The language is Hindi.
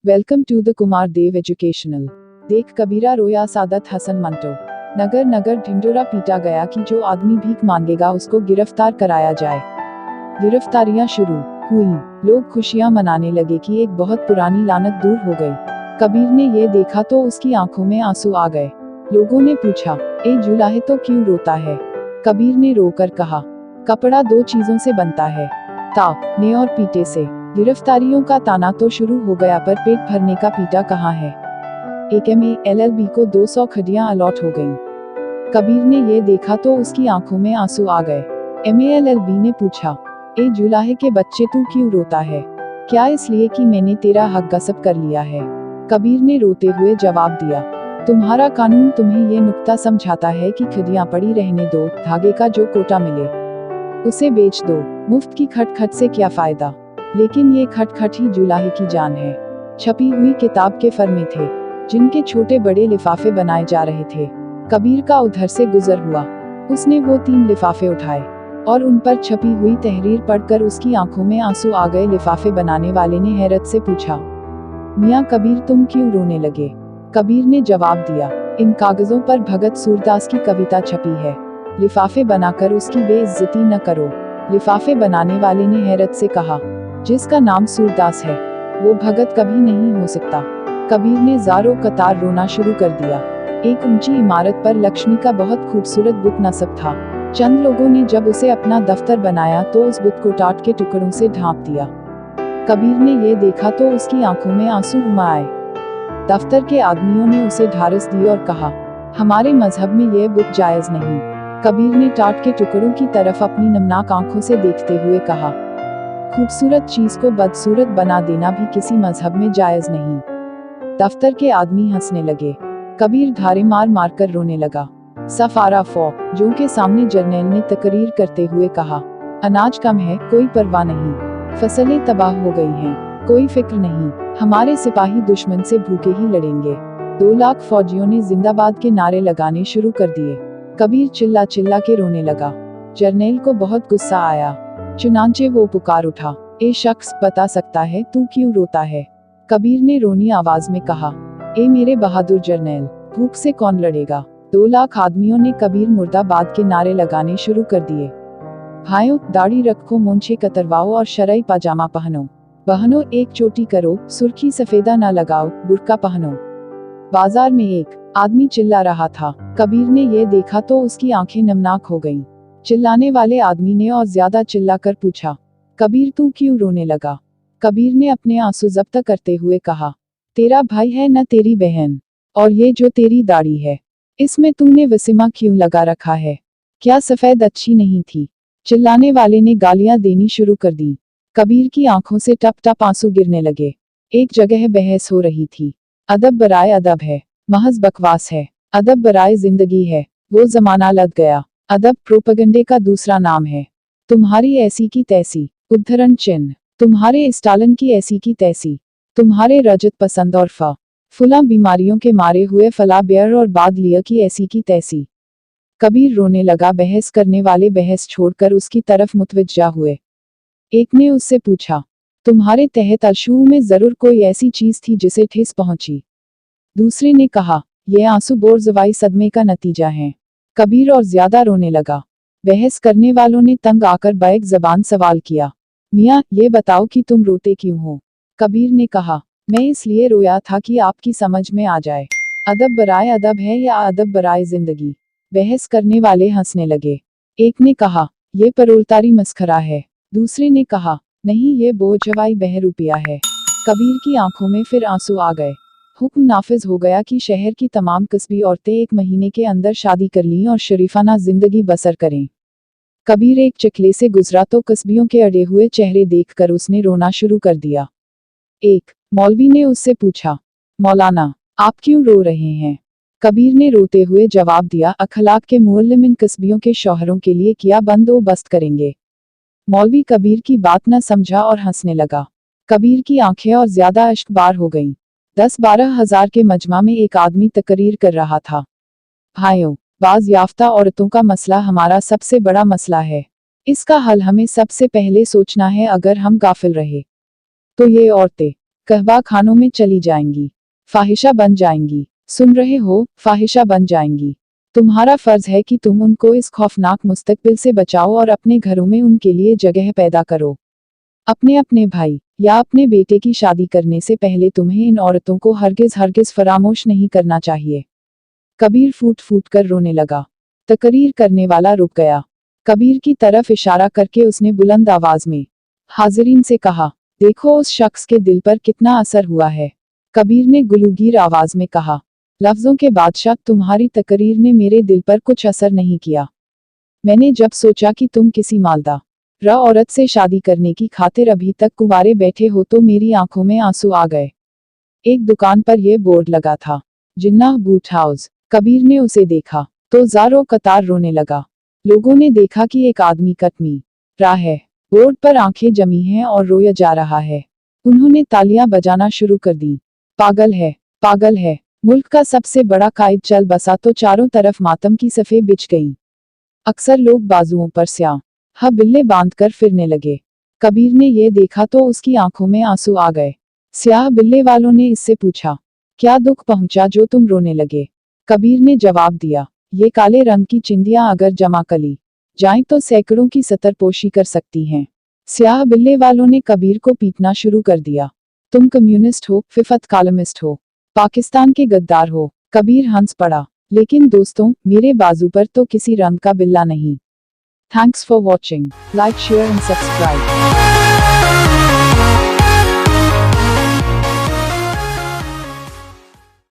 Welcome to the Kumar Dev educational. देख कबीरा रोया सादत हसन मंटो। नगर नगर ढिंढोरा पीटा गया कि जो आदमी भीख मांगेगा उसको गिरफ्तार कराया जाए। गिरफ्तारियां शुरू हुई। लोग खुशियां मनाने लगे कि एक बहुत पुरानी लानत दूर हो गई। कबीर ने ये देखा तो उसकी आंखों में आंसू आ गए। लोगों ने पूछा, ए जुलाहे तो क्यों रोता है? कबीर ने रोकर कहा, कपड़ा दो चीजों से बनता है, ताने और पीटे से। गिरफ्तारियों का ताना तो शुरू हो गया, पर पेट भरने का पीटा कहाँ है। एक MA LLB को 200 खडियां अलॉट हो गईं। कबीर ने ये देखा तो उसकी आंखों में आंसू आ गए। MA LLB ने पूछा, ए जुलाहे के बच्चे तू क्यों रोता है? क्या इसलिए कि मैंने तेरा हक गस्ब कर लिया है? कबीर ने रोते हुए जवाब दिया, तुम्हारा कानून तुम्हें ये नुक्ता समझाता है कि खडियां पड़ी रहने दो, धागे का जो कोटा मिले उसे बेच दो। मुफ्त की खटखट से क्या फायदा? लेकिन ये खटखट ही जुलाहे की जान है। छपी हुई किताब के फर्मे थे, जिनके छोटे बड़े लिफाफे बनाए जा रहे थे। कबीर का उधर से गुजर हुआ। उसने वो 3 लिफाफे उठाए और उन पर छपी हुई तहरीर पढ़कर उसकी आंखों में आंसू आ गए। लिफाफे बनाने वाले ने हैरत से पूछा, मियाँ कबीर तुम क्यों रोने लगे? कबीर ने जवाब दिया, इन कागजों पर भगत सूरदास की कविता छपी है, लिफाफे बनाकर उसकी बेइज्जती न करो। लिफाफे बनाने वाले ने हैरत से कहा, जिसका नाम सूरदास है वो भगत कभी नहीं हो सकता। कबीर ने ज़ारों कतार रोना शुरू कर दिया। एक ऊंची इमारत पर लक्ष्मी का बहुत खूबसूरत बुत नस्ब था। चंद लोगों ने जब उसे अपना दफ्तर बनाया तो उस बुत को टाट के टुकड़ों से ढांप दिया। कबीर ने ये देखा तो उसकी आंखों में आंसू उमा आए। दफ्तर के आदमियों ने उसे ढारस दी और कहा, हमारे मजहब में यह बुत जायज नहीं। कबीर ने टाट के टुकड़ों की तरफ अपनी नमनाक आंखों से देखते हुए कहा, खूबसूरत चीज को बदसूरत बना देना भी किसी मजहब में जायज नहीं। दफ्तर के आदमी हंसने लगे। कबीर धारे मार मार कर रोने लगा। सफारा फौजों के सामने जर्नैल ने तकरीर करते हुए कहा, अनाज कम है, कोई परवाह नहीं। फसलें तबाह हो गई हैं, कोई फिक्र नहीं। हमारे सिपाही दुश्मन से भूखे ही लड़ेंगे। 2 लाख फौजियों ने जिंदाबाद के नारे लगाने शुरू कर दिए। कबीर चिल्ला चिल्ला के रोने लगा। जर्नैल को बहुत गुस्सा आया। चुनांचे वो पुकार उठा, ए शख्स बता सकता है तू क्यों रोता है? कबीर ने रोनी आवाज में कहा, ए मेरे बहादुर जर्नैल, भूख से कौन लड़ेगा? 2 लाख आदमियों ने कबीर मुर्दाबाद के नारे लगाने शुरू कर दिए। भाइयों, दाढ़ी रखो, मूंछें कतरवाओ और शरई पाजामा पहनो। बहनों, एक चोटी करो, सुर्खी सफेदा ना लगाओ, बुर्का पहनो। बाजार में एक आदमी चिल्ला रहा था। कबीर ने यह देखा तो उसकी आंखें नमनाक हो गईं। चिल्लाने वाले आदमी ने और ज्यादा चिल्लाकर पूछा, कबीर तू क्यों रोने लगा? कबीर ने अपने आंसू जब्त करते हुए कहा, तेरा भाई है न तेरी बहन, और ये जो तेरी दाढ़ी है इसमें तूने वसीमा क्यों लगा रखा है? क्या सफेद अच्छी नहीं थी? चिल्लाने वाले ने गालियां देनी शुरू कर दी। कबीर की आंखों से टप टप आंसू गिरने लगे। एक जगह बहस हो रही थी। अदब बराए अदब है, महज बकवास है। अदब बराए जिंदगी है, वो जमाना लद गया। अदब प्रोपगंडे का दूसरा नाम है। तुम्हारी ऐसी की तैसी, उद्धरण चिन्ह, तुम्हारे स्टालिन की ऐसी की तैसी, तुम्हारे रजत पसंद और फुला बीमारियों के मारे हुए फला बेयर और बाद लिया की ऐसी की तैसी। कबीर रोने लगा। बहस करने वाले बहस छोड़कर उसकी तरफ मुतवज्जा हुए। एक ने उससे पूछा, तुम्हारे तहत अशू में जरूर कोई ऐसी चीज थी जिसे ठेस पहुंची? दूसरे ने कहा, यह आंसू बोरजवाई सदमे का नतीजा है। कबीर और ज्यादा रोने लगा। बहस करने वालों ने तंग आकर बैक जबान सवाल किया, मियाँ ये बताओ कि तुम रोते क्यों हो? कबीर ने कहा, मैं इसलिए रोया था कि आपकी समझ में आ जाए, अदब बराए अदब है या अदब बराए जिंदगी। बहस करने वाले हंसने लगे। एक ने कहा, ये परोलतारी मस्खरा है। दूसरे ने कहा, नहीं ये बोझवाई बहरूपिया है। कबीर की आंखों में फिर आंसू आ गए। हुक्म नाफिज हो गया कि शहर की तमाम कस्बी औरतें 1 महीने के अंदर शादी कर लीं और शरीफाना जिंदगी बसर करें। कबीर एक चकले से गुजरा तो कस्बियों के अड़े हुए चेहरे देखकर उसने रोना शुरू कर दिया। एक मौलवी ने उससे पूछा, मौलाना आप क्यों रो रहे हैं? कबीर ने रोते हुए जवाब दिया, अखलाक के मुअल्लिम इन कस्बियों के शौहरों के लिए क्या बंदोबस्त करेंगे। मौलवी कबीर की बात न समझा और हंसने लगा। कबीर की आंखें और ज्यादा अश्कबार हो गईं। 10-12 हजार के मजमा में एक आदमी तकरीर कर रहा था, भाइयों, बाज याफ्ता औरतों का मसला हमारा सबसे बड़ा मसला है। इसका हल हमें सबसे पहले सोचना है। अगर हम गाफिल रहे तो ये औरतें कहवा खानों में चली जाएंगी, फाहिशा बन जाएंगी। सुन रहे हो, फाहिशा बन जाएंगी। तुम्हारा फर्ज है कि तुम उनको इस खौफनाक मुस्तकबिल से बचाओ और अपने घरों में उनके लिए जगह पैदा करो। अपने अपने भाई या अपने बेटे की शादी करने से पहले तुम्हें इन औरतों को हरगिज फरामोश नहीं करना चाहिए। कबीर फूट फूट कर रोने लगा। तकरीर करने वाला रुक गया। कबीर की तरफ इशारा करके उसने बुलंद आवाज में हाजिरीन से कहा, देखो उस शख्स के दिल पर कितना असर हुआ है। कबीर ने गुलूगीर आवाज में कहा, लफ्जों के बादशाह, तुम्हारी तकरीर ने मेरे दिल पर कुछ असर नहीं किया। मैंने जब सोचा कि तुम किसी मालदार औरत से शादी करने की खातिर अभी तक कुंवारे बैठे हो तो मेरी आंखों में आंसू आ गए। एक दुकान पर यह बोर्ड लगा था, जिन्नाह बूट हाउस। कबीर ने उसे देखा तो ज़ारो कतार रोने लगा। लोगों ने देखा कि एक आदमी कटमी रहा है, बोर्ड पर आंखें जमी हैं और रोया जा रहा है। उन्होंने तालियां बजाना शुरू कर दी। पागल है, पागल है। मुल्क का सबसे बड़ा कायद चल बसा तो चारों तरफ मातम की सफ़े बिछ गईं। अक्सर लोग बाजुओं पर स्याह बिल्ले बांधकर फिरने लगे। कबीर ने यह देखा तो उसकी आंखों में आंसू आ गए। स्याह बिल्ले वालों ने इससे पूछा, क्या दुख पहुंचा जो तुम रोने लगे? कबीर ने जवाब दिया, ये काले रंग की चिंदियां अगर जमा कली जाएं तो सैकड़ों की सतरपोशी कर सकती हैं। स्याह बिल्ले वालों ने कबीर को पीटना शुरू कर दिया। तुम कम्युनिस्ट हो, फिफत कॉलमिस्ट हो, पाकिस्तान के गद्दार हो। कबीर हंस पड़ा। लेकिन दोस्तों, मेरे बाजू पर तो किसी रंग का बिल्ला नहीं। Thanks for watching. Like, share and subscribe.